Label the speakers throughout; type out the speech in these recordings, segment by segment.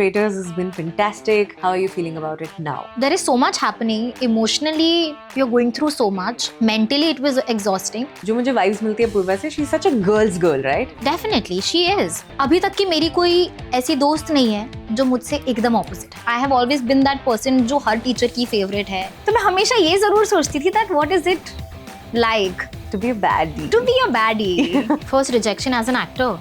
Speaker 1: Traitors has been fantastic. How are you feeling about it now?
Speaker 2: There is so much happening. Emotionally, you're going through so much. Mentally, it was exhausting.
Speaker 1: जो मुझे vibes मिलती है पूर्वा से, she's such a girl's girl, right?
Speaker 2: Definitely, she is. अभी तक की मेरी कोई ऐसी दोस्त नहीं है जो मुझसे एकदम ऑपोजिट है. I have always been that person जो हर टीचर की फेवरेट है. तो मैं हमेशा ये जरूर सोचती थी that what is it like
Speaker 1: To be a baddie.
Speaker 2: to be a baddie. First rejection as an actor.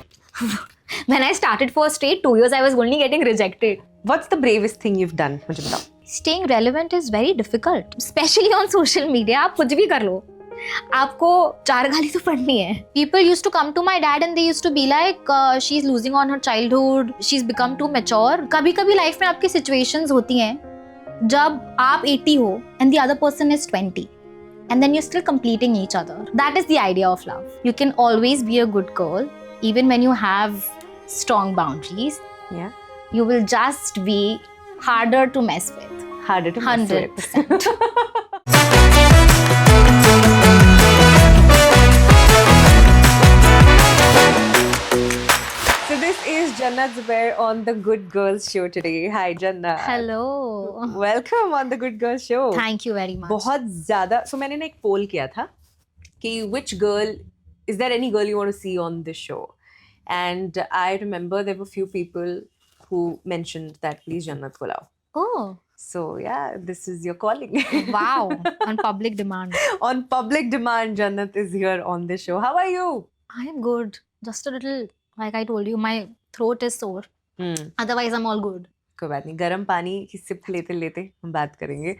Speaker 2: When I started for straight 2 years, I was only getting rejected.
Speaker 1: What's the bravest thing you've done? मुझे बताओ.
Speaker 2: Staying relevant is very difficult, especially on social media. आप कुछ भी कर लो, आपको 4 गाली तो पढ़नी है. People used to come to my dad and they used to be like, she's losing on her childhood, she's become too mature. कभी कभी लाइफ में आपकी situations होती हैं जब आप 80 हो and the other person is 20. And then you're still completing each other. That is the idea of love. You can always be a good girl, even when you have strong boundaries.
Speaker 1: Yeah.
Speaker 2: You will just be harder to mess with.
Speaker 1: Harder to mess with.
Speaker 2: 100%.
Speaker 1: So this is Jannat Zubair on the Good Girls Show today. Hi Jannat.
Speaker 2: Hello.
Speaker 1: Welcome on the Good Girls Show.
Speaker 2: Thank you very much.
Speaker 1: बहुत ज़्यादा. So मैंने ना एक पोल किया था कि which girl is there any girl you want to see on this show? And I remember there were few people who mentioned that please Jannat ko lao.
Speaker 2: Oh,
Speaker 1: So yeah, this is your calling.
Speaker 2: wow. On public demand.
Speaker 1: On public demand, Jannat is here on this show. How are you?
Speaker 2: I am good. Just a little, like I told you, my throat is sore.
Speaker 1: Hmm.
Speaker 2: Otherwise, I'm all good.
Speaker 1: कोई बात नहीं, गर्म पानी की SIP लेते लेते हम बात करेंगे.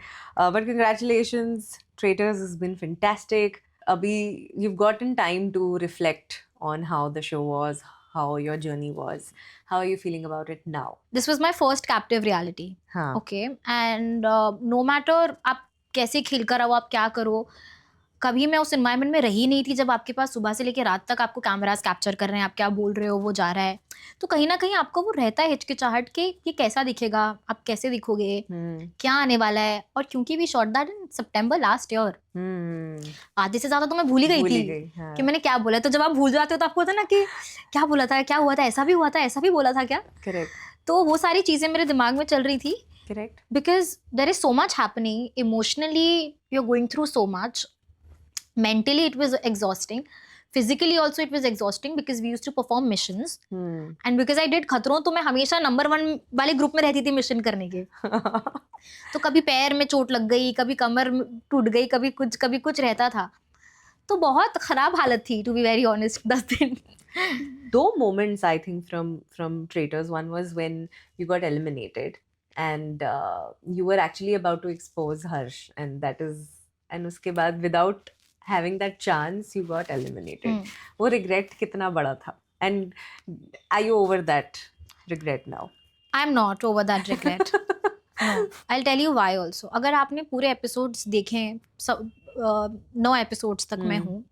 Speaker 1: But congratulations, Traitors has been fantastic. अभी you've gotten time to reflect on how the show was, how your journey was. How are you feeling about it now?
Speaker 2: This was my first captive reality.
Speaker 1: हाँ.
Speaker 2: Okay. And no matter आप कैसे खेल कर आओ, आप क्या करो, कभी मैं उस एनवायरनमेंट में रही नहीं थी जब आपके पास सुबह से लेकर रात तक आपको कैमरास कैप्चर कर रहे हैं, आप क्या बोल रहे हो वो जा रहा है. तो कहीं ना कहीं आपको वो रहता है हिचकिचाहट के ये कैसा दिखेगा, आप कैसे दिखोगे, क्या आने वाला है. और क्योंकि we shot that in September last year, आधे से ज्यादा तो मैं भूल ही गई थी
Speaker 1: हाँ.
Speaker 2: कि मैंने क्या बोला. तो जब आप भूल जाते हो तो आपको होता है ना कि क्या बोला था, क्या हुआ था, ऐसा भी हुआ था, ऐसा भी बोला था क्या.
Speaker 1: Correct.
Speaker 2: तो वो सारी चीजें मेरे दिमाग में चल रही थी.
Speaker 1: Correct.
Speaker 2: Because there is so much happening. Emotionally, you're going through so much. Mentally, it was exhausting. Physically also it was exhausting because we used to perform missions. And because I did खतरों, तो मैं हमेशा number 1 वाले group में रहती थी mission करने के. तो कभी पैर में चोट लग गई, कभी कमर टूट गई, कभी कुछ रहता था. तो बहुत खराब हालत थी, to be very honest, 10 दिन.
Speaker 1: Two moments I think from Traitors. One was when you got eliminated and you were actually about to expose Harsh, and उसके बाद without having that chance you got eliminated. वो regret कितना बड़ा था, and are you over that regret now?
Speaker 2: I'm not over that regret. No, I'll tell you why also. अगर आपने पूरे episodes देखे हैं, 9 एपिसोड्स तक मैं हूँ,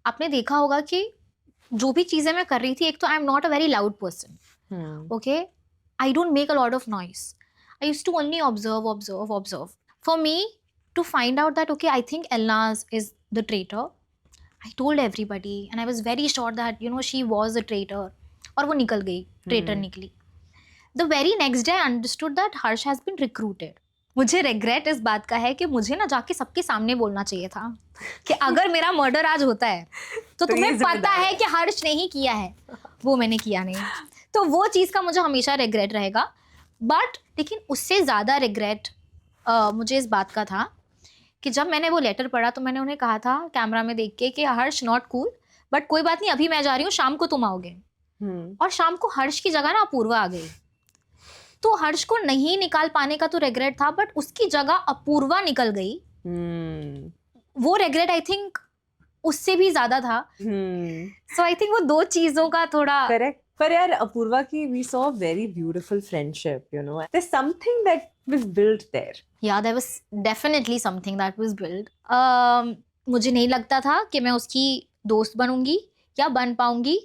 Speaker 2: आपने देखा होगा कि जो भी चीज़ें मैं कर रही थी, एक तो I am not a very loud person. Okay, I don't make a lot of noise. I used to only observe. For me to find out that okay, I think Elnaz is the traitor, I told everybody and I was very sure that you know she was a traitor. और वो निकल गई, traitor निकली. The very next day I understood that Harsh has been recruited. मुझे regret इस बात का है कि मुझे ना जाके सबके सामने बोलना चाहिए था कि अगर मेरा मर्डर आज होता है तो तुम्हें पता है कि हर्ष ने ही किया है, वो मैंने किया नहीं. तो वो चीज़ का मुझे हमेशा regret रहेगा. बट लेकिन उससे ज़्यादा regret मुझे इस बात का था कि जब मैंने वो लेटर पढ़ा तो मैंने उन्हें कहा था कैमरा में देख के कि हर्ष नॉट कूल, बट कोई बात नहीं, अभी मैं जा रही हूँ, शाम को तुम आओगे. और शाम को हर्ष की जगह ना अपूर्वा आ गई. तो हर्ष को नहीं निकाल पाने का तो रेग्रेट था, बट उसकी जगह अपूर्वा निकल गई. वो रेग्रेट आई थिंक उससे भी ज्यादा था. सो आई थिंक वो 2 चीजों का थोड़ा.
Speaker 1: करेक्ट. पर यार अपूर्वा की we saw a very beautiful friendship, you know. There's something that was built there.
Speaker 2: Yeah, there was definitely something that was built. मुझे नहीं लगता था कि मैं उसकी दोस्त बनूंगी या बन पाऊंगी,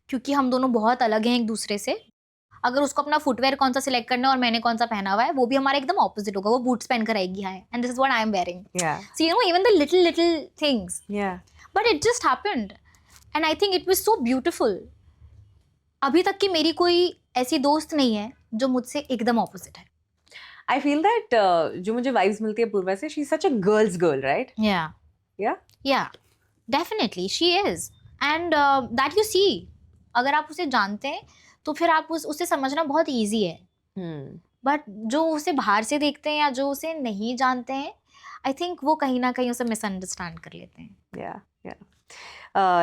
Speaker 2: क्योंकि हम दोनों बहुत अलग हैं एक दूसरे से. अगर उसको अपना फुटवेयर कौन सा सिलेक्ट करना है और मैंने कौन सा पहना हुआ है, वो भी हमारा एकदम ऑपोजिट होगा. वो बूट्स पहन कर आएगी है, and this is what I am wearing. So you know, even the little things. But it just happened and I think it was so beautiful. अभी तक की मेरी कोई ऐसी दोस्त नहीं है जो मुझसे एकदम ऑपोजिट है.
Speaker 1: I feel that जो मुझे vibes मिलती है पूर्वा से, she's such a girl's girl, right?
Speaker 2: Yeah.
Speaker 1: Yeah?
Speaker 2: Yeah, definitely she is. And that you see, अगर आप उसे जानते हैं तो फिर आप उसे समझना बहुत easy है. बट जो उसे बाहर से देखते हैं या जो उसे नहीं जानते हैं, आई थिंक वो कहीं ना कहीं उसे मिसअंडरस्टैंड कर लेते हैं.
Speaker 1: Yeah, yeah.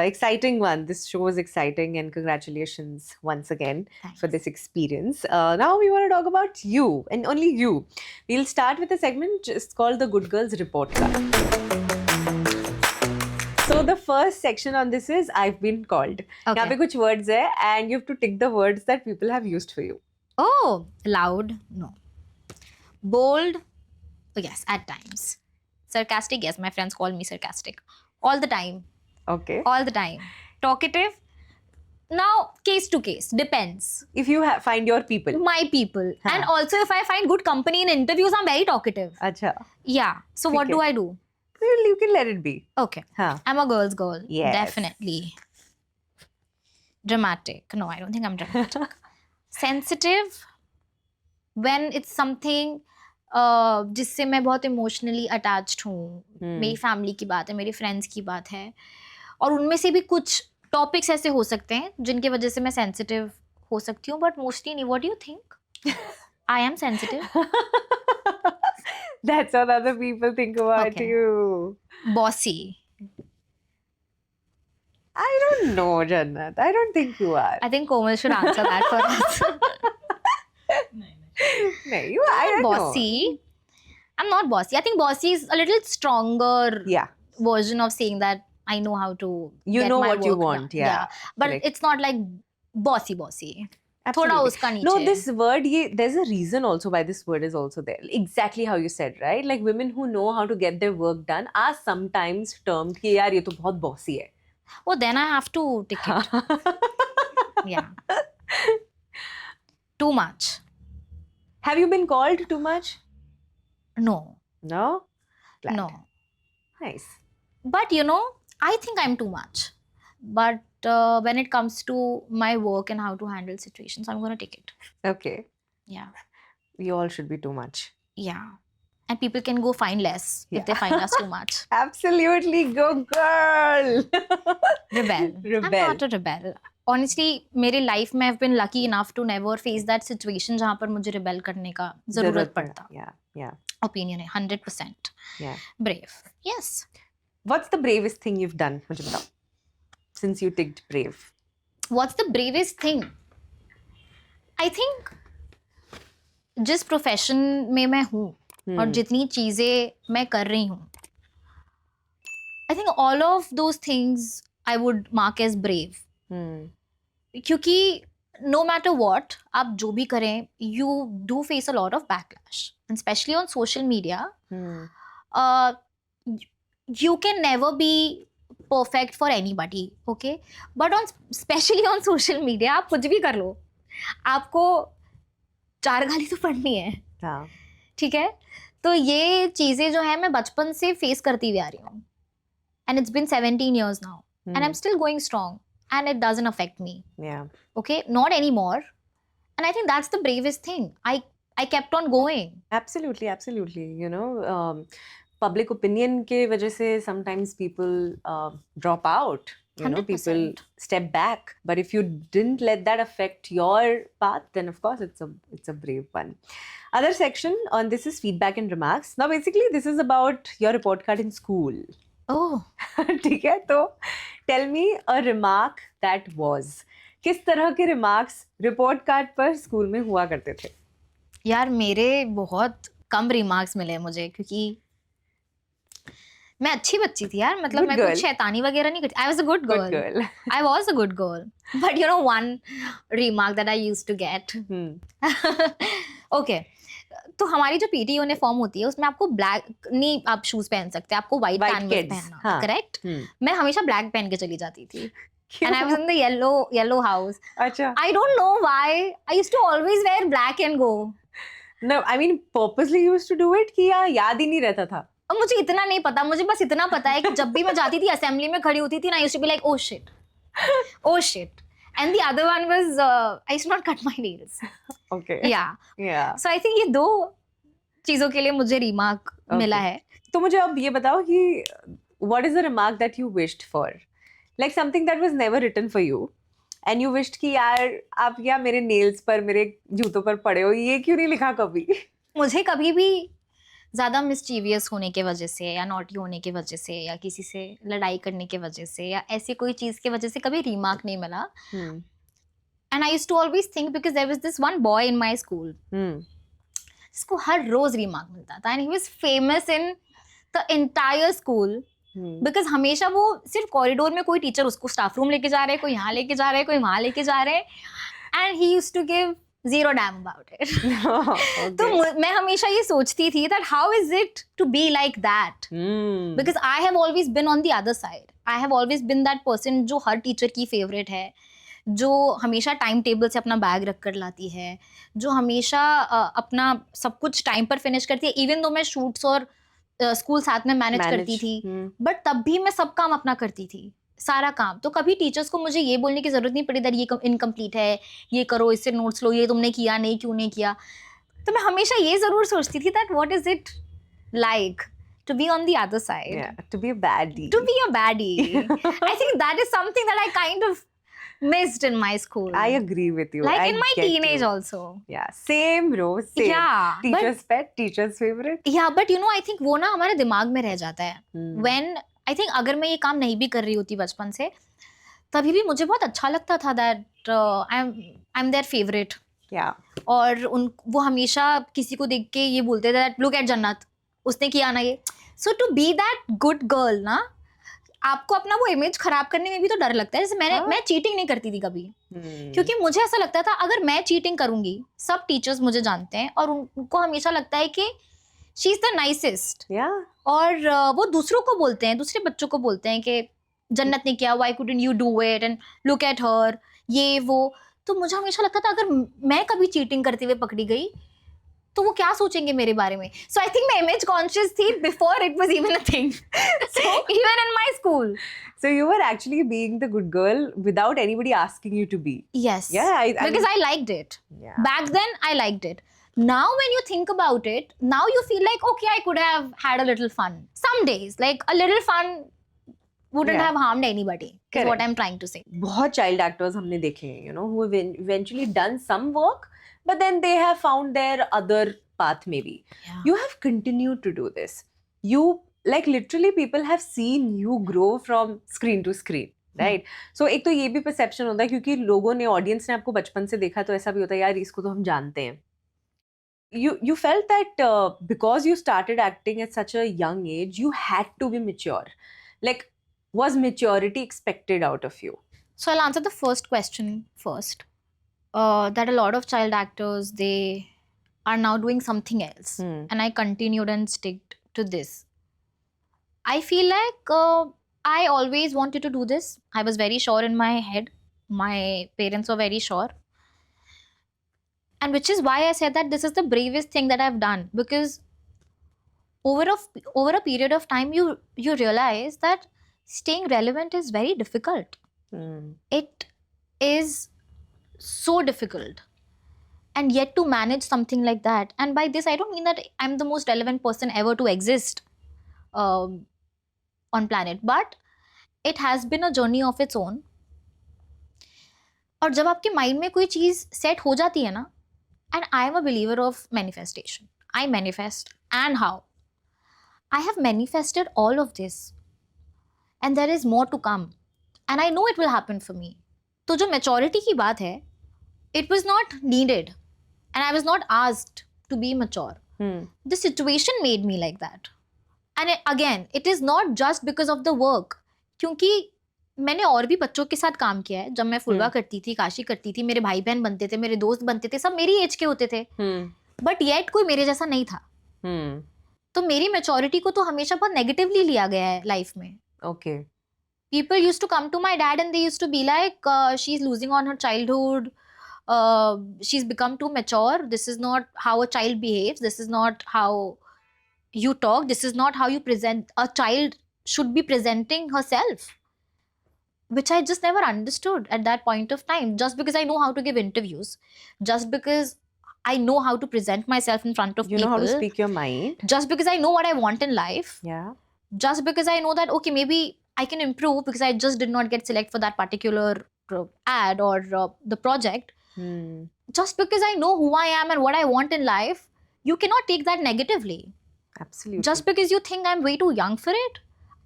Speaker 1: Exciting one. This show is exciting, and congratulations once again for this experience. Now we want to talk about you and only you. We'll start with a segment just called the Good Girls Report Card. So the first section on this is I've been called. यहाँ पे कुछ words है and you have to tick the words that people have used for you.
Speaker 2: Oh, loud, no. Bold, oh yes, at times. Sarcastic, yes, my friends call me sarcastic. All the time.
Speaker 1: Okay.
Speaker 2: All the time. Talkative, now case to case, depends.
Speaker 1: If you find your people.
Speaker 2: My people.
Speaker 1: हाँ.
Speaker 2: And also if I find good company in interviews, I'm very talkative.
Speaker 1: अच्छा.
Speaker 2: Yeah. So what do I do?
Speaker 1: Well, you can let it be.
Speaker 2: Okay.
Speaker 1: हाँ.
Speaker 2: I'm a girl's girl.
Speaker 1: Yes.
Speaker 2: Definitely. Dramatic. No, I don't think I'm dramatic. Sensitive. When it's something जिससे मैं बहुत emotionally attached हूँ. मेरी family की बात है, मेरे फ्रेंड्स की बात है, और उनमें से भी कुछ टॉपिक्स ऐसे हो सकते हैं जिनकी वजह से मैं सेंसिटिव हो सकती हूँ, बट मोस्टली नहीं. What do you think? I M sensitive.
Speaker 1: That's what other people think about
Speaker 2: Okay.
Speaker 1: you.
Speaker 2: Bossy.
Speaker 1: I don't know, Jannat. I don't think you are.
Speaker 2: I think Komal should answer that for us.
Speaker 1: No, you are. I don't
Speaker 2: Bossy. I'm not bossy. I think bossy is a little stronger
Speaker 1: know. Yeah.
Speaker 2: version of saying that I know how to
Speaker 1: You
Speaker 2: get
Speaker 1: know
Speaker 2: my
Speaker 1: what you
Speaker 2: work
Speaker 1: want.
Speaker 2: done.
Speaker 1: Yeah.
Speaker 2: But
Speaker 1: Correct.
Speaker 2: it's not like bossy. थोड़ा
Speaker 1: Absolutely.
Speaker 2: उसका नीचे.
Speaker 1: No, this word, there's a reason also why this word is also there. Exactly how you said, right? Like women who know how to get their work done are sometimes termed कि यार ये तो बहुत bossy है.
Speaker 2: Oh, then I have to tick it. Yeah. Too much.
Speaker 1: Have you been called too much?
Speaker 2: No.
Speaker 1: No? Glad.
Speaker 2: No.
Speaker 1: Nice.
Speaker 2: But you know, I think I'm too much. But when it comes to my work and how to handle situations, I'm going to take it.
Speaker 1: Okay.
Speaker 2: Yeah.
Speaker 1: We all should be too much.
Speaker 2: Yeah. And people can go find less if they find us too much.
Speaker 1: Absolutely. Go girl.
Speaker 2: Rebel.
Speaker 1: Rebel.
Speaker 2: I'm not a rebel. Honestly, मेरी life में I've been lucky enough to never face that situation जहाँ पर मुझे rebel करने का जरूरत पड़ता.
Speaker 1: Yeah. Yeah.
Speaker 2: Opinion है 100%.
Speaker 1: Yeah.
Speaker 2: Brave. Yes.
Speaker 1: What's the bravest thing you've done? मुझे बताओ. Since you ticked brave.
Speaker 2: What's the bravest thing? I think जिस प्रोफेशन में मैं हूँ और जितनी चीजें मैं कर रही हूँ, I think all of those things I would mark as brave. क्योंकि no matter what आप जो भी करें, you do face a lot of backlash, and especially on social media. You can never be perfect for anybody, okay? But especially on social media, आप कुछ भी कर लो, आपको 4 गाली तो पड़नी है.
Speaker 1: हाँ.
Speaker 2: ठीक है. तो ये चीजें जो है मैं बचपन से फेस करती हुई आ रही हूँ, and it's been 17 years now, and I'm still going strong, and it doesn't affect me.
Speaker 1: Yeah.
Speaker 2: Okay, not anymore. And I think that's the bravest thing. I kept on going.
Speaker 1: Absolutely, absolutely. You know, public opinion के वजह से sometimes people drop out. You know,
Speaker 2: 100%.
Speaker 1: people step back. But if you didn't let that affect your path, then of course it's a brave one. Other section on this is feedback and remarks. Now basically this is about your report card in school.
Speaker 2: Oh.
Speaker 1: ठीक है, तो tell me a remark that was. किस तरह के remarks report card पर school में हुआ करते थे?
Speaker 2: यार मेरे बहुत कम रिमार्क्स मिले मुझे, क्योंकि मैं अच्छी बच्ची थी यार, मतलब मैं कुछ शैतानी वगैरह नहीं करती. I was a good girl. I was a good girl. But you know one remark that I used to get. Okay. तो हमारी जो पीटी यूनिफॉर्म होती है उसमें आपको ब्लैक नहीं आप शूज पहन सकते, आपको व्हाइट कैनवस पहनना, करेक्ट? मैं हमेशा ब्लैक पहन के चली जाती थी. And I was in the yellow house.
Speaker 1: अच्छा.
Speaker 2: I don't know why. I used to always wear black and go.
Speaker 1: No, I mean purposely you used to do it कि याद ही नहीं रहता था.
Speaker 2: अब मुझे इतना नहीं पता, मुझे बस इतना पता है कि जब भी मैं जाती थी असेंबली में खड़ी होती थी ना, I used to be like oh shit. and the other one was I used to not cut my nails.
Speaker 1: Okay.
Speaker 2: Yeah.
Speaker 1: Yeah.
Speaker 2: So I think ये दो चीजों के लिए मुझे रिमार्क मिला है.
Speaker 1: तो मुझे अब ये बताओ कि what is the remark that you wished for? Like something that was never written for you and you wished कि यार आप क्या मेरे nails पर मेरे जूतों पर पड़े हो, ये क्यों नहीं लिखा कभी?
Speaker 2: मुझे कभी भी ज़्यादा मिस्चीवियस होने के वजह से या नॉटी होने की वजह से या किसी से लड़ाई करने की वजह से या ऐसी कोई चीज़ की वजह से कभी रिमार्क नहीं मिला. And I used to always think because there was this one boy in my school जिसको हर रोज रिमार्क मिलता था and he was famous in the entire school because हमेशा वो सिर्फ कॉरिडोर में कोई टीचर उसको स्टाफ रूम लेके जा रहे हैं, कोई यहाँ लेके जा रहे हैं, कोई वहाँ लेके जा रहे हैं, and he used to give zero damn about it. तो मैं हमेशा ये सोचती थी that how is it to be like that? Because I have always been on the other side. I have always been that person जो हर teacher की favourite है, जो हमेशा टाइम टेबल से अपना बैग रख कर लाती है, जो हमेशा अपना सब कुछ टाइम पर फिनिश करती है. इवन दो मैं शूट्स और स्कूल साथ में मैनेज करती थी, बट तब भी मैं सब काम अपना करती थी, सारा काम. तो कभी टीचर्स को मुझे ये बोलने की जरूरत नहीं पड़ी दैट ये इनकम्प्लीट है, ये करो, इससे नोट्स लो, ये तुमने किया नहीं, क्यों नहीं किया. तो मैं हमेशा ये जरूर सोचती थी that what is it like to be on the other side.
Speaker 1: Yeah, to be a baddie.
Speaker 2: To be a baddie. I think that is something that I kind of missed in my school.
Speaker 1: I agree with you.
Speaker 2: Like
Speaker 1: I
Speaker 2: in my
Speaker 1: get
Speaker 2: teenage
Speaker 1: you.
Speaker 2: also.
Speaker 1: Yeah, same Rose, same.
Speaker 2: Yeah.
Speaker 1: Teacher's pet, teacher's favorite.
Speaker 2: Yeah, but you know, I think वो ना हमारे दिमाग में रह जाता है. When I think अगर मैं ये काम नहीं भी कर रही होती बचपन से, तभी भी मुझे बहुत अच्छा लगता था that I'm their favorite.
Speaker 1: Yeah.
Speaker 2: और वो हमेशा किसी को देख के ये बोलते थे that look at जन्नत, उसने किया ना ये. So to be that good girl ना, आपको अपना वो इमेज खराब करने में भी तो डर लगता है. जैसे मैं चीटिंग नहीं करती थी कभी, क्योंकि मुझे ऐसा लगता था अगर मैं चीटिंग करूंगी, सब टीचर्स मुझे जानते हैं और उनको हमेशा लगता है कि शी इज द नाइसेस्ट. और वो दूसरों को बोलते हैं, दूसरे बच्चों को बोलते हैं कि जन्नत ने किया, why couldn't you do it and look at her, ये वो. तो मुझे हमेशा लगता था अगर मैं कभी चीटिंग करते हुए पकड़ी गई तो वो क्या सोचेंगे मेरे बारे में. सो आई थिंक मैं इमेज कॉन्शियस थी before it was even a thing. So even in my school.
Speaker 1: So you were actually being the good girl without anybody asking you to be.
Speaker 2: Yes.
Speaker 1: Yeah,
Speaker 2: because I liked it.
Speaker 1: Yeah.
Speaker 2: Back then I liked it. Now when you think about it, now you feel like okay, I could have had a little fun. Some days, like a little fun wouldn't have harmed anybody. Is what I'm trying to say.
Speaker 1: बहुत child actors हमने देखे हैं, you know, who have eventually done some work, but then they have found their other path maybe.
Speaker 2: Yeah.
Speaker 1: You have continued to do this. You, like literally people have seen you grow from screen to screen, right? So एक तो ये भी perception होता है क्योंकि लोगों ने, audience ने आपको बचपन से देखा, तो ऐसा भी होता है यार इसको तो हम जानते हैं. You felt that because you started acting at such a young age, you had to be mature. Like, was maturity expected out of you?
Speaker 2: So I'll answer the first question first. That a lot of child actors, they are now doing something else. And I continued and stick to this. I feel like I always wanted to do this. I was very sure in my head. My parents were very sure. And which is why I said that this is the bravest thing that I've done. Because over a period of time, you realize that staying relevant is very difficult. It is so difficult. And yet to manage something like that. And by this, I don't mean that I'm the most relevant person ever to exist on planet. But it has been a journey of its own. और जब आपके mind में कोई चीज़ set हो जाती है ना, and I am a believer of manifestation. I manifest. And how? I have manifested all of this. And there is more to come. And I know it will happen for me. तो जो maturity की बात है, it was not needed. And I was not asked to be mature. The situation made me like that. And again, it is not just because of the work. क्योंकि मैंने और भी बच्चों के साथ काम किया है. जब मैं फुलवा करती थी, काशी करती थी, मेरे भाई बहन बनते थे, मेरे दोस्त बनते थे, सब मेरी एज के होते थे. बट येट कोई मेरे जैसा नहीं था. तो मेरी मैच्योरिटी को तो हमेशा बहुत नेगेटिवली लिया गया है लाइफ में.
Speaker 1: Okay.
Speaker 2: People used to come to my dad and they used to be like, she's losing on her childhood. She's become too mature. This is not how a child behaves. This is not how you talk. This is not how you present. A child should be presenting herself. which I just never understood at that point of time. Just because I know how to give interviews, just because I know how to present myself in front of
Speaker 1: You know
Speaker 2: people,
Speaker 1: how to speak your mind.
Speaker 2: just because I know what I want in life,
Speaker 1: Yeah.
Speaker 2: just because I know that, okay, maybe I can improve because I just did not get selected for that particular ad or the project.
Speaker 1: Hmm.
Speaker 2: Just because I know who I am and what I want in life, you cannot take that negatively.
Speaker 1: Absolutely.
Speaker 2: Just because you think I'm way too young for it,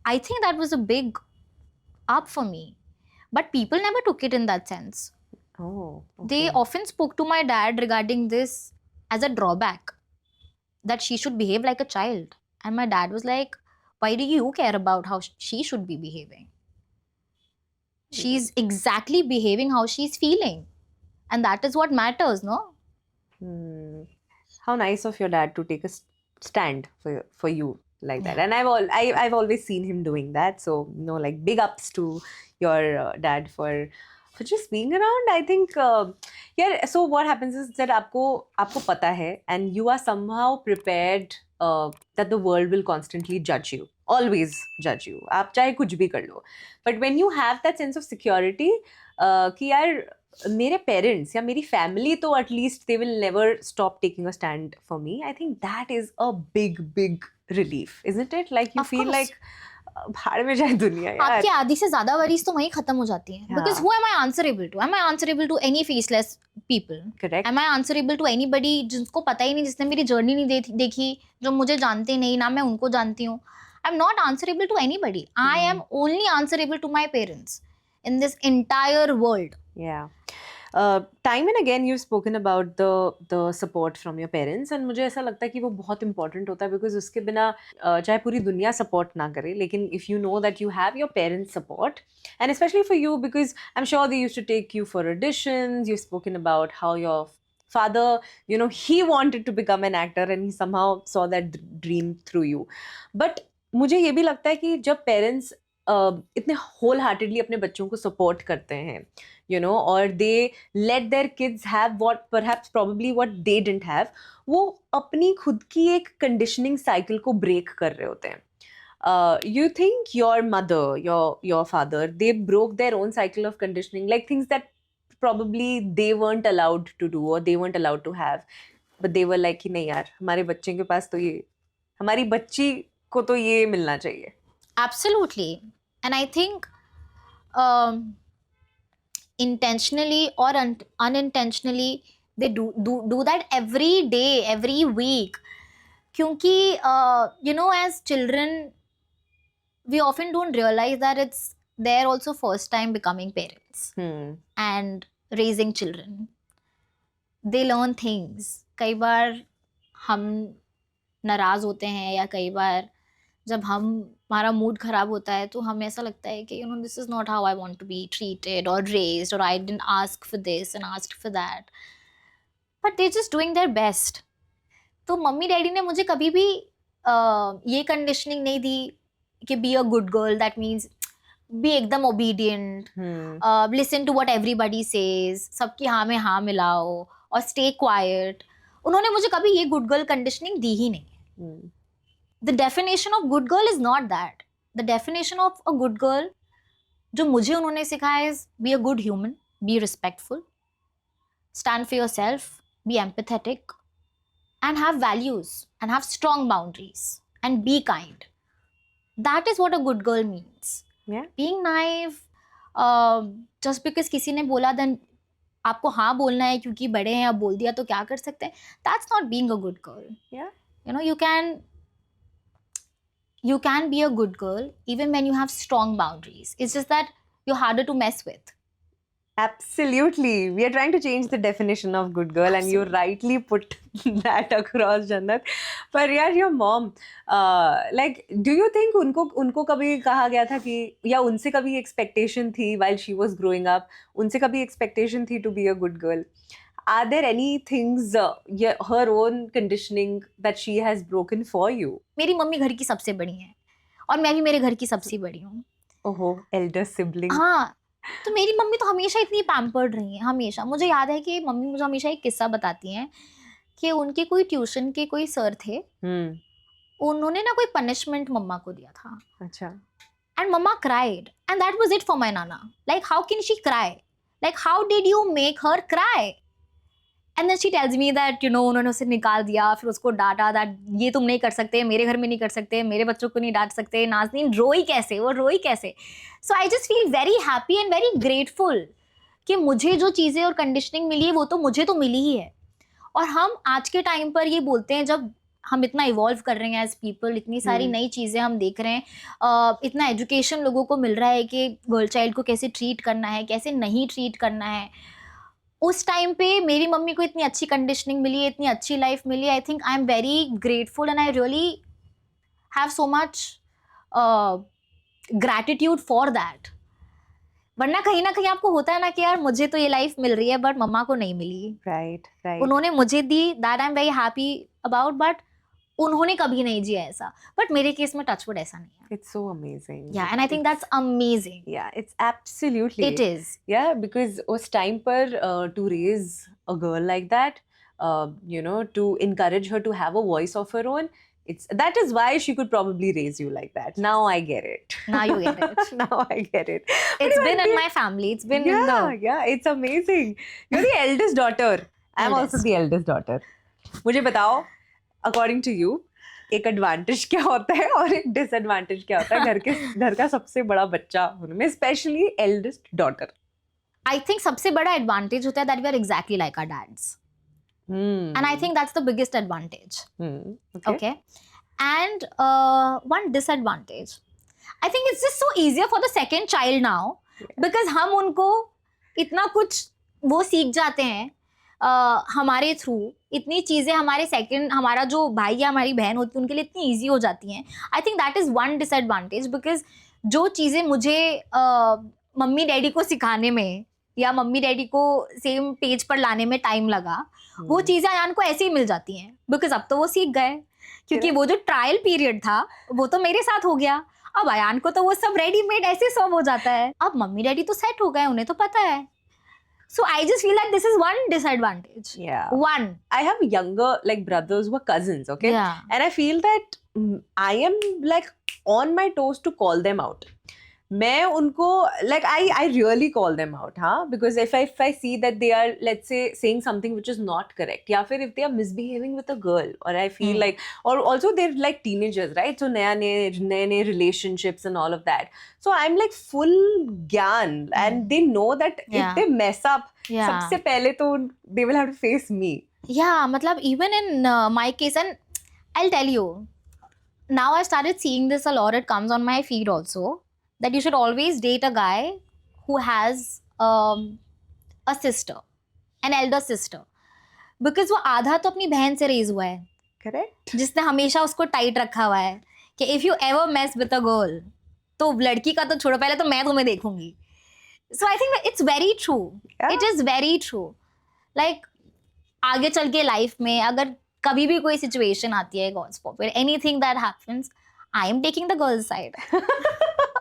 Speaker 2: I think that was a big up for me. But people never took it in that sense.
Speaker 1: Oh.
Speaker 2: They
Speaker 1: Okay.
Speaker 2: often spoke to my dad regarding this as a drawback, that she should behave like a child. And my dad was like, why do you care about how she should be behaving? She's exactly behaving how she's feeling. And that is what matters, no?
Speaker 1: Hmm. How nice of your dad to take a stand for you like that.
Speaker 2: Yeah.
Speaker 1: And I've always seen him doing that. So like big ups to your dad for just being around. I think yeah. So what happens is that आपको पता है, and you are somehow prepared that the world will constantly judge you, always judge you. आप चाहे कुछ भी कर लो. But when you have that sense of security, कि यार मेरे पेरेंट्स या मेरी फैमिली तो at least they will never stop taking a stand for me. I think that is a big relief, isn't it? Like you
Speaker 2: Of
Speaker 1: feel
Speaker 2: course.
Speaker 1: Like भाड़ में जाए दुनिया यार.
Speaker 2: आपकी आधी से ज्यादा वरीज तो वहीं खत्म हो जाती हैं.
Speaker 1: हाँ.
Speaker 2: Because who am I answerable to? Am I answerable to any faceless people?
Speaker 1: Correct.
Speaker 2: Am I answerable to anybody जिसको पता ही नहीं, जिसने मेरी जर्नी नहीं देखी, जो मुझे जानते नहीं, ना मैं उनको जानती हूँ. I'm not answerable to anybody. I am only answerable to my parents in this entire world.
Speaker 1: Yeah. Time and again you've spoken about the support from your parents, and मुझे ऐसा लगता है कि वो बहुत important होता है, because उसके बिना चाहे पूरी दुनिया support ना करे, लेकिन if you know that you have your parents support, and especially for you because I'm sure they used to take you for auditions. You've spoken about how your father, he wanted to become an actor and he somehow saw that dream through you. But मुझे ये भी लगता है कि जब parents इतने whole heartedly अपने बच्चों को सपोर्ट करते हैं, और they let their kids have what perhaps probably what they didn't have, वो अपनी खुद की एक कंडीशनिंग साइकिल को ब्रेक कर रहे होते हैं. You think your mother, your father, they broke their own cycle of conditioning, like things that probably they weren't allowed to do or they weren't allowed to have, but they were like कि नहीं यार, हमारे बच्चे के पास तो ये, हमारी बच्ची को तो ये मिलना चाहिए.
Speaker 2: Absolutely. And I think intentionally or unintentionally they do that every day, every week. Kyunki as children we often don't realize that it's their also first time becoming parents and raising children. They learn things. कई बार हम नाराज होते हैं या कई बार जब हमारा mood खराब होता है तो हमें ऐसा लगता है कि this is not how I want to be treated और रेज्ड, और I didn't ask for this and asked for that, but they just doing their best. तो मम्मी डैडी ने मुझे कभी भी ये कंडीशनिंग नहीं दी कि be a good girl, that means be एकदम obedient, listen to what everybody says, सबकी हाँ में हाँ मिलाओ और स्टे क्वाइट. उन्होंने मुझे कभी ये गुड गर्ल कंडीशनिंग दी ही नहीं. The definition of good girl is not that. The definition of a good girl, जो मुझे उन्होंने सिखाया, is be a good human, be respectful, stand for yourself, be empathetic, and have values, and have strong boundaries, and be kind. That is what a good girl means.
Speaker 1: Yeah.
Speaker 2: Being naive, just because किसी ने बोला then आपको हाँ बोलना है क्योंकि बड़े हैं, अब बोल दिया तो क्या कर सकते हैं, that's not being a good girl.
Speaker 1: Yeah.
Speaker 2: You can be a good girl even when you have strong boundaries. It's just that you're harder to mess with.
Speaker 1: Absolutely. We are trying to change the definition of good girl.
Speaker 2: Absolutely.
Speaker 1: And you rightly put that across, Jannat. But yeah, your mom, like, do you think उनको कभी कहा गया था कि, या उनसे कभी expectation थी while she was growing up, उनसे कभी expectation थी to be a good girl? Are there any things, her own conditioning that she has broken for you?
Speaker 2: मेरी मम्मी घर की सबसे बड़ी है और मैं भी मेरे घर की सबसे बड़ी हूँ.
Speaker 1: ओहो, elder sibling.
Speaker 2: हाँ, तो मेरी मम्मी तो हमेशा इतनी पैम्पर्ड रही है, हमेशा. मुझे याद है कि मम्मी मुझे हमेशा एक किस्सा बताती हैं कि उनके कोई ट्यूशन के कोई सर थे, उन्होंने ना कोई पनिशमेंट मम्मा को दिया था.
Speaker 1: अच्छा.
Speaker 2: And mama cried. And that was it for my nana. Like, how can she cry? Like, how did you make her cry? And then she tells me that, you know, उन्होंने उसे निकाल दिया, फिर उसको डांटा, that ये तुम नहीं कर सकते, मेरे घर में नहीं कर सकते, मेरे बच्चों को नहीं डांट सकते, नाज़नीन रोई कैसे, वो रोई कैसे. So I just feel very happy and very grateful कि मुझे जो चीज़ें और कंडीशनिंग मिली है वो तो मुझे तो मिली ही है. और हम आज के टाइम पर ये बोलते हैं, जब हम इतना इवॉल्व कर रहे हैं एज पीपल, इतनी सारी नई चीज़ें हम देख रहे हैं, इतना एजुकेशन लोगों को मिल रहा है कि गर्ल चाइल्ड को कैसे ट्रीट करना है, कैसे नहीं ट्रीट करना है. उस टाइम पे मेरी मम्मी को इतनी अच्छी कंडीशनिंग मिली है, इतनी अच्छी लाइफ मिली. I think I am very grateful and I really have so much gratitude for that. वरना कहीं ना कहीं आपको होता है ना कि यार मुझे तो ये लाइफ मिल रही है बट मम्मा को नहीं मिली.
Speaker 1: राइट.
Speaker 2: उन्होंने मुझे दी, that I am very happy about, but उन्होंने कभी नहीं जिया ऐसा. बट मेरे केस में टचवुड ऐसा नहीं है.
Speaker 1: It's so amazing.
Speaker 2: Yeah, and I think that's amazing.
Speaker 1: Yeah, it's absolutely.
Speaker 2: It is.
Speaker 1: Yeah, because उस time पर to raise a girl like that, you know, to encourage her to have a voice of her own, that is why she could probably raise you like that. Now I get it.
Speaker 2: Now you get it.
Speaker 1: Now I get it.
Speaker 2: It's been in my family. It's been in the...
Speaker 1: Yeah, it's amazing. You're the eldest daughter. I'm also the eldest daughter. मुझे बताओ, according to you, एक advantage क्या होता है और एक disadvantage क्या होता है घर का सबसे बड़ा बच्चा होने में, specially eldest daughter?
Speaker 2: I think सबसे बड़ा एडवांटेज होता है that we are exactly like our dads. And I think that's the biggest advantage. Okay. And one disadvantage, I think it's just so easier for the second child now, because हम उनको इतना कुछ वो सीख जाते हैं हमारे थ्रू. इतनी चीज़ें हमारे सेकंड, हमारा जो भाई या हमारी बहन होती है उनके लिए इतनी ईजी हो जाती हैं. आई think that is one disadvantage, because जो चीज़ें मुझे मम्मी डैडी को सिखाने में या मम्मी डैडी को सेम पेज पर लाने में टाइम लगा, वो चीज़ें अयान को ऐसे ही मिल जाती हैं, बिकॉज अब तो वो सीख गए. क्योंकि वो जो ट्रायल पीरियड था वो तो मेरे साथ हो गया. अब अयान को तो वो सब रेडीमेड ऐसे सब हो जाता है. अब मम्मी डैडी तो सेट हो गए, उन्हें तो पता है. So I just feel like this is one disadvantage.
Speaker 1: Yeah.
Speaker 2: One.
Speaker 1: I have younger like brothers who are cousins, okay?
Speaker 2: Yeah.
Speaker 1: And I feel that I am like on my toes to call them out. मैं उनको like I really call them out, huh? Because if I see that they are, let's say, saying something which is not correct, या फिर if they are misbehaving with a girl, or I feel like, or also they're like teenagers, right? So नए relationships and all of that. So I'm like full ज्ञान, and they know that if they mess up, सबसे पहले तो they will have to face me.
Speaker 2: Yeah, मतलब even in my case, and I'll tell you, now I started seeing this a lot. It comes on my feed also, that you should always date a guy who has a sister, an elder sister, because वो आधा तो अपनी बहन से raise हुआ है.
Speaker 1: Correct.
Speaker 2: जिसने हमेशा उसको टाइट रखा हुआ है कि if you ever mess with a girl, तो लड़की का तो छोड़ो, पहले तो मैं तुम्हें देखूंगी. So I think it's very true. Yeah. It is very true. Like आगे चल के लाइफ में अगर कभी भी कोई सिचुएशन आती है, God's forbid, anything that happens, I am taking the girl's side.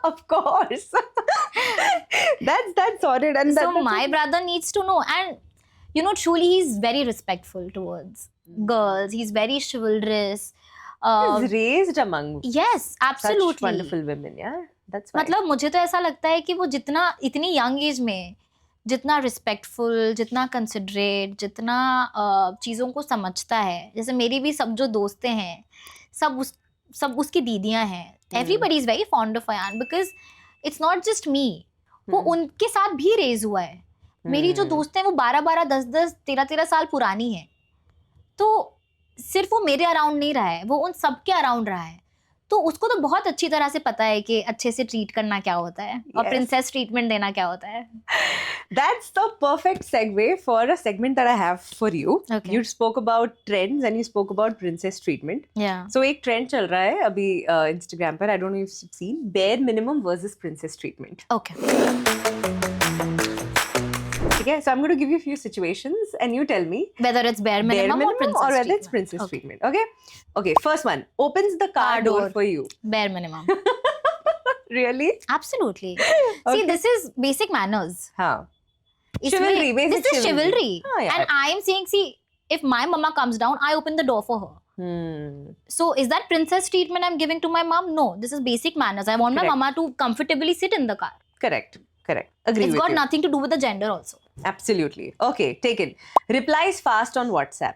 Speaker 1: Of course. That's solid. And
Speaker 2: so my brother needs to know, and you know, truly he's very respectful towards girls. He's very chivalrous.
Speaker 1: He's raised among
Speaker 2: yes, absolutely
Speaker 1: such wonderful women. Yeah, that's why.
Speaker 2: मतलब मुझे तो ऐसा लगता है कि वो जितना इतनी यंग एज में जितना रिस्पेक्टफुल, जितना कंसिडरेट, जितना चीज़ों को समझता है. जैसे मेरी भी सब जो दोस्तें हैं, सब उसकी दीदियां हैं. Everybody is very fond of Ayan because it's not just me. वो उनके साथ भी रेज हुआ है. मेरी जो दोस्त हैं वो 12-12, 10-10, 13-13 साल पुरानी है. तो सिर्फ वो मेरे अराउंड नहीं रहा है, वो उन सब के अराउंड रहा है. तो उसको तो बहुत अच्छी तरह से पता है कि अच्छे से ट्रीट करना क्या होता है और प्रिंसेस ट्रीटमेंट देना क्या होता है.
Speaker 1: That's the perfect segue for a segment that I have for you. Okay. You spoke about trends and you spoke about princess treatment.
Speaker 2: Yeah.
Speaker 1: So एक trend चल रहा है अभी Instagram पर, I don't know if you've seen, bare minimum versus princess treatment.
Speaker 2: Okay.
Speaker 1: Okay, so I'm going to give you a few situations and you tell me
Speaker 2: whether it's bare minimum or princess
Speaker 1: or whether
Speaker 2: treatment.
Speaker 1: it's princess treatment. Okay, first one, opens the car door for you.
Speaker 2: Bare minimum.
Speaker 1: Really?
Speaker 2: Absolutely. See, this is basic manners.
Speaker 1: हाँ. Chivalry, basic
Speaker 2: this is chivalry.
Speaker 1: yeah.
Speaker 2: And I am saying, see, if my mama comes down, I open the door for her. So is that princess treatment I'm giving to my mom? No, this is basic manners. I want my
Speaker 1: Correct.
Speaker 2: mama to comfortably sit in the car.
Speaker 1: Correct. Agree
Speaker 2: It's
Speaker 1: with
Speaker 2: got
Speaker 1: you.
Speaker 2: nothing to do with the gender also.
Speaker 1: Absolutely. Okay, taken. Replies fast on WhatsApp.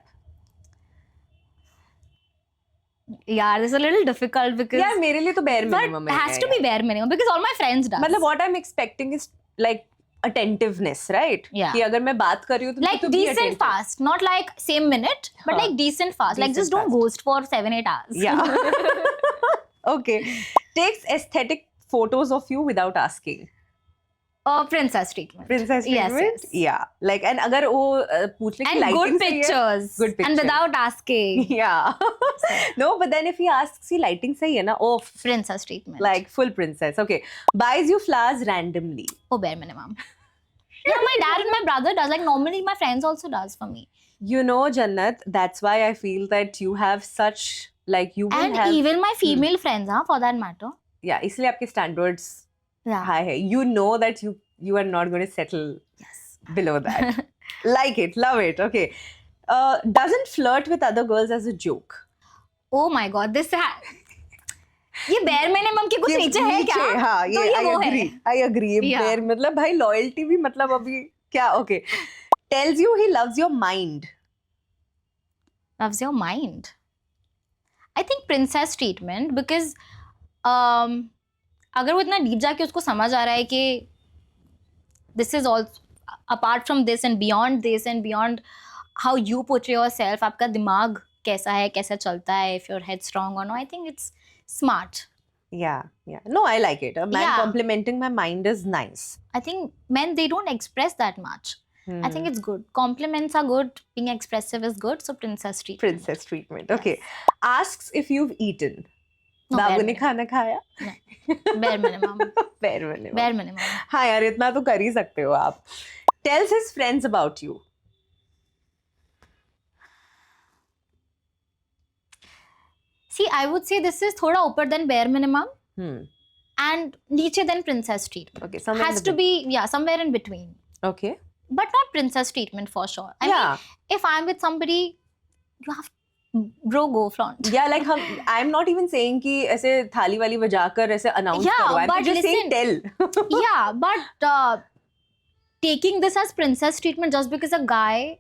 Speaker 2: Yeah, this is a little difficult because
Speaker 1: यार मेरे लिए तो bare minimum
Speaker 2: but
Speaker 1: है
Speaker 2: has to
Speaker 1: यार.
Speaker 2: be bare minimum because all my friends does.
Speaker 1: मतलब what I'm expecting is like attentiveness, right?
Speaker 2: Yeah.
Speaker 1: कि अगर मैं बात कर रही हूँ तो
Speaker 2: like
Speaker 1: तो be
Speaker 2: decent
Speaker 1: attentive.
Speaker 2: fast, not like same minute, but
Speaker 1: हाँ.
Speaker 2: like decent fast. Like
Speaker 1: Decent
Speaker 2: just don't
Speaker 1: fast.
Speaker 2: ghost for 7-8 hours.
Speaker 1: Yeah. Okay. Takes aesthetic photos of you without asking.
Speaker 2: Princess treatment.
Speaker 1: Princess
Speaker 2: Yes,
Speaker 1: treatment?
Speaker 2: yes.
Speaker 1: Yeah. Like and अगर वो पूछ ले कि
Speaker 2: And
Speaker 1: lighting
Speaker 2: good
Speaker 1: सही है.
Speaker 2: pictures.
Speaker 1: Good pictures.
Speaker 2: And without asking.
Speaker 1: Yeah. No, but then if he asks, see lighting सही है ना? Oh,
Speaker 2: Princess treatment.
Speaker 1: like full princess. Okay. Buys you flowers randomly.
Speaker 2: Oh, bare minimum. Yeah, my dad and my brother does. Like normally my friends also does for me.
Speaker 1: You know, Jannat, that's why I feel that you have such like you will
Speaker 2: And
Speaker 1: have
Speaker 2: even my female friends, for that matter.
Speaker 1: yeah, इसलिए आपके standards
Speaker 2: Yeah.
Speaker 1: high है. You know that you are not going to settle
Speaker 2: Yes.
Speaker 1: below that. Like it, love it. Okay. Doesn't flirt with other girls as a joke.
Speaker 2: Oh my god, this ये bare minimum के कुछ
Speaker 1: ये
Speaker 2: नीचे है क्या?
Speaker 1: हाँ,
Speaker 2: तो
Speaker 1: ये
Speaker 2: ये वो
Speaker 1: I agree. ये
Speaker 2: Yeah.
Speaker 1: bare मतलब भाई loyalty भी मतलब अभी क्या? Okay. Tells you he loves your mind.
Speaker 2: Loves your mind. I think princess treatment because अगर वो इतना डीप जाके उसको समझ आ रहा है कि this is all apart from this and beyond how you portray yourself, आपका दिमाग कैसा है, कैसा चलता है, if your head strong or no, I think it's smart.
Speaker 1: Yeah. No, I like it. A man
Speaker 2: Yeah.
Speaker 1: complimenting my mind is nice.
Speaker 2: I think men, they don't express that much. I think it's good. Compliments are good. Being expressive is good. So princess treatment.
Speaker 1: Princess treatment. Okay. Asks if you've eaten.
Speaker 2: No,
Speaker 1: Babu
Speaker 2: bare
Speaker 1: ने
Speaker 2: minimum.
Speaker 1: खाना खाया?
Speaker 2: Bare minimum.
Speaker 1: Bare minimum.
Speaker 2: Bare minimum.
Speaker 1: हाँ यार इतना तो कर ही सकते हो आप. Tells his friends about you.
Speaker 2: See, I would say this is thoda upper than bare minimum and niche than princess treatment.
Speaker 1: Okay. Somewhere in
Speaker 2: Has
Speaker 1: the
Speaker 2: to be, yeah, somewhere in between.
Speaker 1: Okay.
Speaker 2: But not princess treatment for sure. I mean, if I'm with somebody, you have bro, go flaunt.
Speaker 1: Yeah, like I'm not even saying कि ऐसे थाली वाली बजाकर ऐसे announce
Speaker 2: Yeah,
Speaker 1: करो. I'm
Speaker 2: but
Speaker 1: just saying tell.
Speaker 2: Yeah, but taking this as princess treatment just because a guy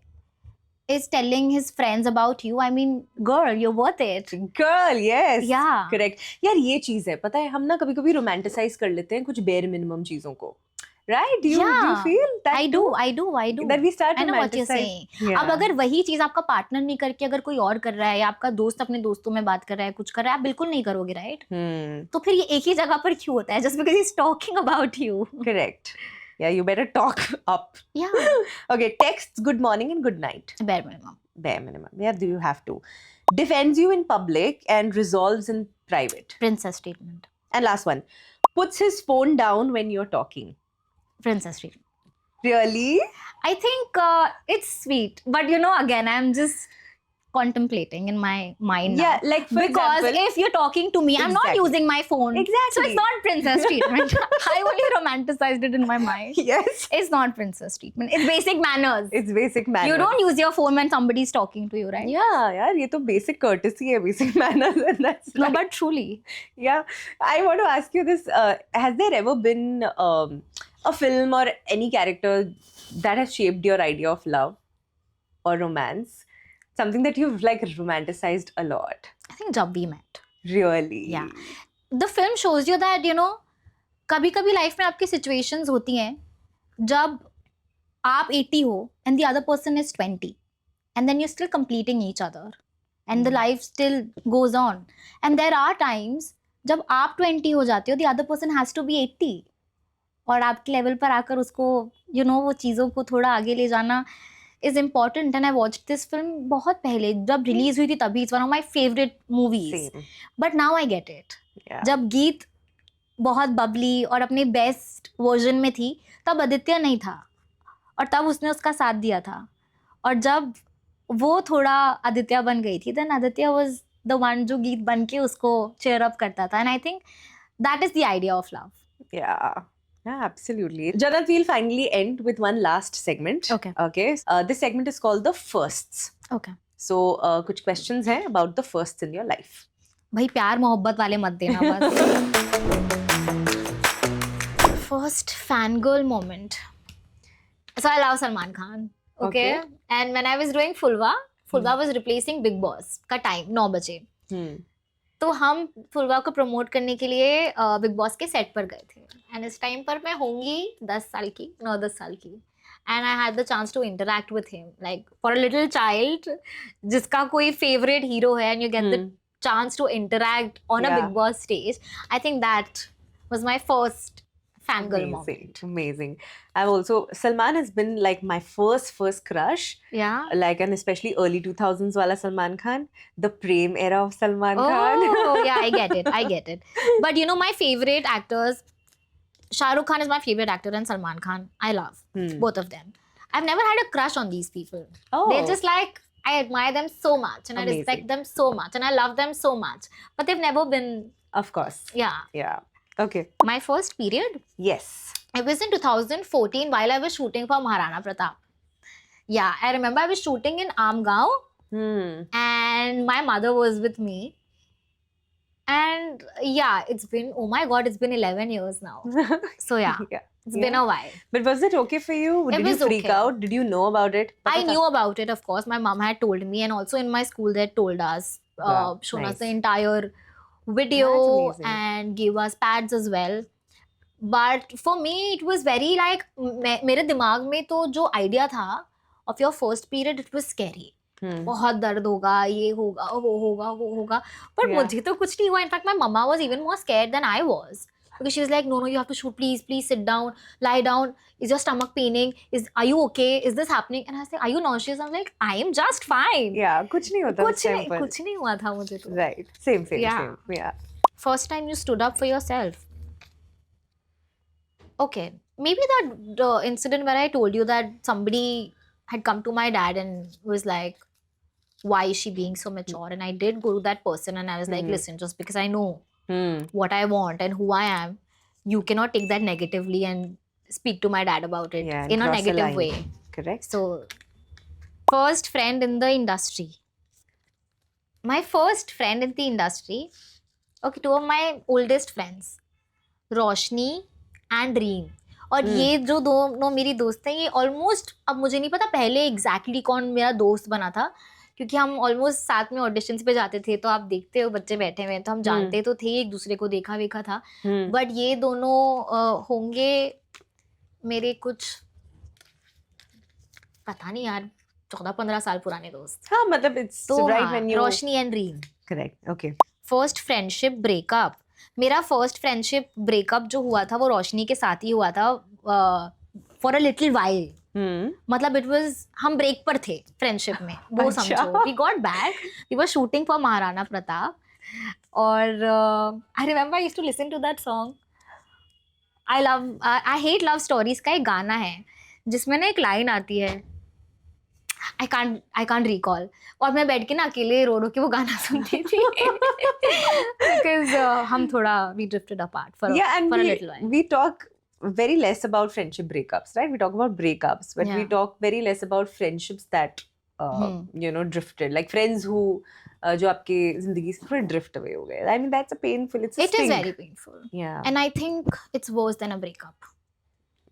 Speaker 2: is telling his friends about you, I mean, girl, you're worth it.
Speaker 1: Girl, yes.
Speaker 2: Yeah.
Speaker 1: Correct. यार ये चीज है पता है हम ना कभी-कभी romanticize कर लेते हैं कुछ bare minimum चीजों को. Right? Do you feel that?
Speaker 2: I do.
Speaker 1: That we start
Speaker 2: I know what you're
Speaker 1: romanticizing.
Speaker 2: saying.
Speaker 1: Yeah.
Speaker 2: अब अगर वही चीज आपका पार्टनर नहीं करके अगर कोई और कर रहा है या आपका दोस्त अपने दोस्तों में बात कर रहा है कुछ कर रहा है आप बिल्कुल नहीं करोगे राइट तो फिर ये एक ही जगह पर क्यों होता है just because he is talking about you
Speaker 1: Correct. Yeah, you better talk up.
Speaker 2: या
Speaker 1: Okay, texts good morning and good night.
Speaker 2: bare minimum
Speaker 1: Bare minimum. Yeah, do you have to. Defends you in public and resolves in private.
Speaker 2: princess treatment
Speaker 1: And last one. Puts his phone down when you're talking.
Speaker 2: princess treatment
Speaker 1: Really?
Speaker 2: I think it's sweet but you know again I'm just contemplating in my mind now.
Speaker 1: Yeah, like for
Speaker 2: because
Speaker 1: example.
Speaker 2: if you're talking to me I'm not
Speaker 1: Exactly.
Speaker 2: using my phone so
Speaker 1: Exactly.
Speaker 2: it's not princess treatment I only romanticized it in my mind
Speaker 1: Yes.
Speaker 2: it's not princess treatment it's basic manners
Speaker 1: It's basic manners.
Speaker 2: you don't use your phone when somebody's talking to you right
Speaker 1: Yeah, यार ये तो basic courtesy है, basic manners, and that's
Speaker 2: no
Speaker 1: right.
Speaker 2: but truly
Speaker 1: Yeah, I want to ask you this: has there ever been a film or any character that has shaped your idea of love or romance? Something that you've like romanticized a lot.
Speaker 2: I think jab we met
Speaker 1: Really?
Speaker 2: Yeah. the film shows you that you know कभी कभी life में आपकी situations होती हैं जब आप 80 हो and the other person is 20 and then you're still completing each other and the life still goes on and there are times जब आप 20 हो जाते हो the other person has to be 80 और आपके लेवल पर आकर उसको you know वो चीज़ों को थोड़ा आगे ले जाना is important and I watched this film बहुत पहले जब रिलीज हुई थी तभी it's one of my favorite movies
Speaker 1: Same.
Speaker 2: but now I get it
Speaker 1: Yeah.
Speaker 2: जब गीत बहुत बबली और अपने बेस्ट वर्जन में थी तब आदित्य नहीं था और तब उसने उसका साथ दिया था और जब वो थोड़ा आदित्य बन गई थी then Aditya was the one जो गीत बन के उसको चेयर अप करता था and I think that is the idea of love
Speaker 1: Yeah. Yeah, absolutely. Jannat, we'll finally end with one last segment.
Speaker 2: Okay.
Speaker 1: Okay. This segment is called the firsts.
Speaker 2: Okay
Speaker 1: So कुछ questions हैं about the first in your life.
Speaker 2: भाई प्यार मोहब्बत वाले मत देना बस. First fangirl moment. So I love Salman Khan. Okay. And when I was doing Fulwa was replacing Big Boss का time 9 बजे. तो हम फुलवा को प्रमोट करने के लिए बिग बॉस के सेट पर गए थे. एंड इस टाइम पर मैं होंगी 10 साल की, 9-10 साल की. And I had the chance to interact with him like for a little child जिसका कोई फेवरेट हीरो है and you get the chance to interact on a Bigg Boss stage. I think that was my first fangirl moment.
Speaker 1: Amazing. I've also, Salman has been like my first crush.
Speaker 2: Yeah.
Speaker 1: Like, and especially early 2000s wala Salman Khan, the Prem era of Salman Khan.
Speaker 2: Oh, yeah, I get it. But you know, my favorite actors, Shah Rukh Khan is my favorite actor and Salman Khan, I love both of them. I've never had a crush on these people.
Speaker 1: Oh.
Speaker 2: They're just like, I admire them so much and I respect them so much and I love them so much. But they've never been...
Speaker 1: Of course.
Speaker 2: Yeah.
Speaker 1: Okay.
Speaker 2: My first period?
Speaker 1: Yes.
Speaker 2: It was in 2014 while I was shooting for Maharana Pratap. Yeah, I remember I was shooting in Amgaon and my mother was with me. And yeah, it's been, oh my God, it's been 11 years now. So yeah, it's been a while.
Speaker 1: But was it okay for you? Did you freak out? Did you know about it?
Speaker 2: I knew about it, of course. My mom had told me and also in my school they had told us, shown us the entire video and gave us pads as well. But for me it was very like मेरे दिमाग में तो जो idea था of your first period, it was scary. बहुत दर्द होगा, ये होगा, वो होगा. But मुझे तो कुछ नहीं हुआ. In fact, my mama was even more scared than I was. Because she was like, no, you have to shoot, please sit down, lie down. Is your stomach paining? Are you okay? Is this happening? And I was like, are you nauseous? I'm like, I am just fine.
Speaker 1: Yeah, कुछ नहीं होता उस time पर.
Speaker 2: कुछ नहीं हुआ था मुझे तो.
Speaker 1: Right, same. Yeah.
Speaker 2: First time you stood up for yourself. Okay, maybe that incident where I told you that somebody had come to my dad and was like, why is she being so mature? And I did go to that person and I was like, listen, just because I know what I want and who I am, you cannot take that negatively and speak to my dad about it in a negative way.
Speaker 1: Correct.
Speaker 2: So, first friend in the industry. My first friend in the industry, okay, two of my oldest friends, Roshni and Reem. और ये जो दोनों मेरी दोस्त हैं, ये almost, अब मुझे नहीं पता पहले एग्जैक्टली कौन मेरा दोस्त बना था, क्योंकि हम ऑलमोस्ट साथ में ऑडिशंस पे जाते थे, तो आप देखते हो बच्चे बैठे हुए हैं तो हम जानते तो थे, एक दूसरे को देखा वेखा था. बट ये दोनों होंगे मेरे कुछ, पता नहीं यार, 14-15 साल पुराने दोस्त.
Speaker 1: हाँ, मतलब it's
Speaker 2: तो
Speaker 1: right when you...
Speaker 2: Roshni and Reem.
Speaker 1: Correct. Okay.
Speaker 2: First friendship breakup. मेरा फर्स्ट फ्रेंडशिप ब्रेकअप जो हुआ था वो रोशनी के साथ ही हुआ था फॉर अ लिटिल वाइल. मतलब इट वाज, हम ब्रेक पर थे फ्रेंडशिप में, वो समझो. We got back, we were shooting for Maharana Pratap और I remember I used to listen to that song. I hate love stories का एक गाना है जिसमें ना एक लाइन आती है, I can't recall. और मैं बैठ के ना अकेले रो के वो गाना सुनती थी because हम थोड़ा we drifted apart for a little while.
Speaker 1: We talk very less about friendship breakups, right? We talk about breakups, but we talk very less about friendships that drifted, like friends who जो आपके जिंदगी से थोड़े drift away हो गए. I mean, that's a painful. It
Speaker 2: is very painful.
Speaker 1: Yeah.
Speaker 2: And I think it's worse than a breakup.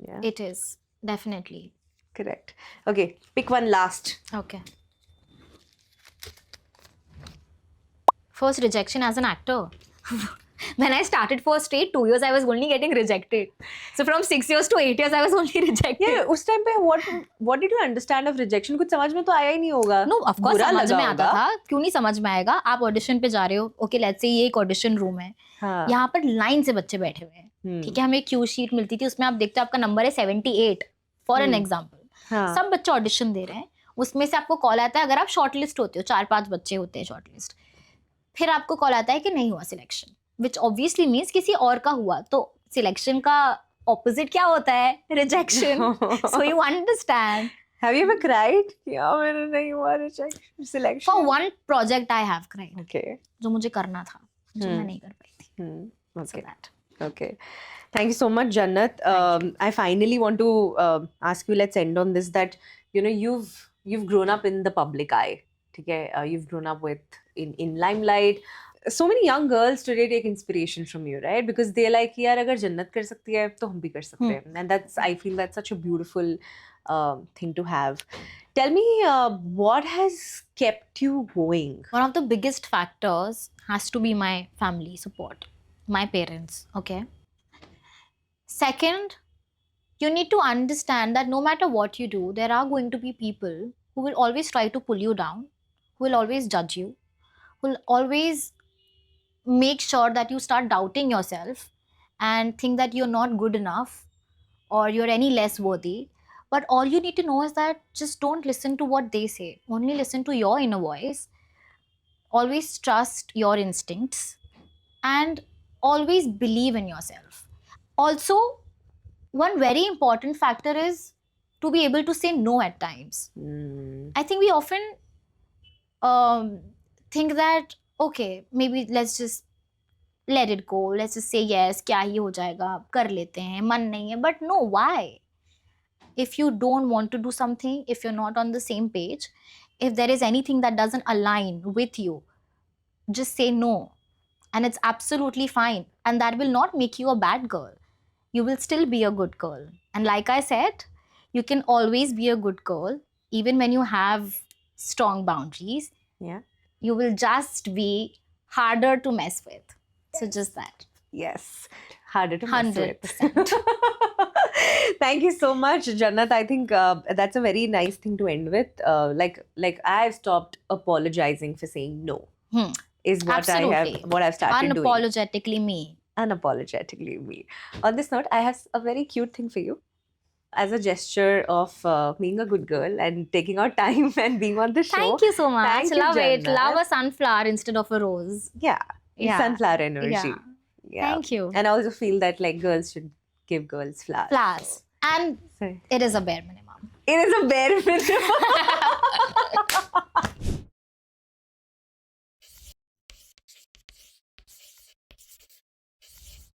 Speaker 1: Yeah.
Speaker 2: It is definitely.
Speaker 1: Correct. Okay, pick one last.
Speaker 2: Okay. First rejection as an actor. When I started for straight 2 years, I was only getting rejected. So from 6 years to 8 years, I was only rejected.
Speaker 1: Yeah, उस time पे what did you understand of rejection? कुछ समझ में तो आया ही नहीं होगा.
Speaker 2: No, of course समझ में आता था. क्यों नहीं समझ में आएगा? आप ऑडिशन पे जा रहे हो. Okay, let's say ये एक ऑडिशन रूम है. यहाँ पर लाइन से बच्चे बैठे हुए हैं. ठीक है, हमें क्यू शीट मिलती थी, उसमें आप देखते हो आपका नंबर है 78 फॉर एन एग्जाम्पल. सब बच्चे ऑडिशन दे रहे हैं, उसमें से आपको कॉल आता है, अगर आप शॉर्टलिस्ट होते हो, 4-5 बच्चे होते हैं शॉर्टलिस्ट, फिर आपको कॉल आता है कि नहीं हुआ सिलेक्शन, विच ऑब्वियसली मीन्स किसी और का हुआ. तो सिलेक्शन का ऑपोजिट क्या होता है? Rejection. So you understand.
Speaker 1: Have you ever cried? Yeah, मेरा नहीं हुआ selection.
Speaker 2: For one project I have cried.
Speaker 1: Okay.
Speaker 2: जो मुझे करना था, जो मैं नहीं कर पाई थी.
Speaker 1: Okay.
Speaker 2: So that.
Speaker 1: Okay. Thank you so much, Jannat. I finally want to ask you, let's end on this, that, you've grown up in the public eye. ठीक है, you've grown up with in limelight. So many young girls today take inspiration from you, right? Because they're like, यार अगर जन्नत कर सकती है तो हम भी कर सकते हैं. And that's, I feel that's such a beautiful thing to have. Tell me, what has kept you going?
Speaker 2: One of the biggest factors has to be my family support, my parents, okay? Second, you need to understand that no matter what you do, there are going to be people who will always try to pull you down, who will always judge you, who will always make sure that you start doubting yourself and think that you're not good enough or you're any less worthy. But all you need to know is that just don't listen to what they say. Only listen to your inner voice. Always trust your instincts and always believe in yourself. Also, one very important factor is to be able to say no at times. I think we often think that, okay, maybe let's just let it go, let's just say yes, क्या ही हो जाएगा, कर लेते हैं, मन नहीं है. But no, why? If you don't want to do something, if you're not on the same page, if there is anything that doesn't align with you, just say no. And it's absolutely fine. And that will not make you a bad girl. You will still be a good girl. And like I said, you can always be a good girl, even when you have strong boundaries.
Speaker 1: Yeah.
Speaker 2: You will just be harder to mess with. So just that.
Speaker 1: Yes, harder to mess with.
Speaker 2: 100%.
Speaker 1: Thank you so much, Jannat. I think that's a very nice thing to end with. Like I've stopped apologizing for saying no. Is what
Speaker 2: Absolutely.
Speaker 1: I've started doing.
Speaker 2: Unapologetically me.
Speaker 1: Unapologetically me. On this note, I have a very cute thing for you. As a gesture of being a good girl and taking our time and being on the show.
Speaker 2: Thank you so much.
Speaker 1: Thank you,
Speaker 2: Love it.
Speaker 1: Jannat.
Speaker 2: Love a sunflower instead of a rose.
Speaker 1: Yeah.
Speaker 2: Yeah.
Speaker 1: Sunflower energy.
Speaker 2: Yeah.
Speaker 1: Yeah.
Speaker 2: Thank you.
Speaker 1: And I also feel that like girls should give girls flowers.
Speaker 2: Flowers. And
Speaker 1: So
Speaker 2: it is a bare minimum.
Speaker 1: it is a bare minimum.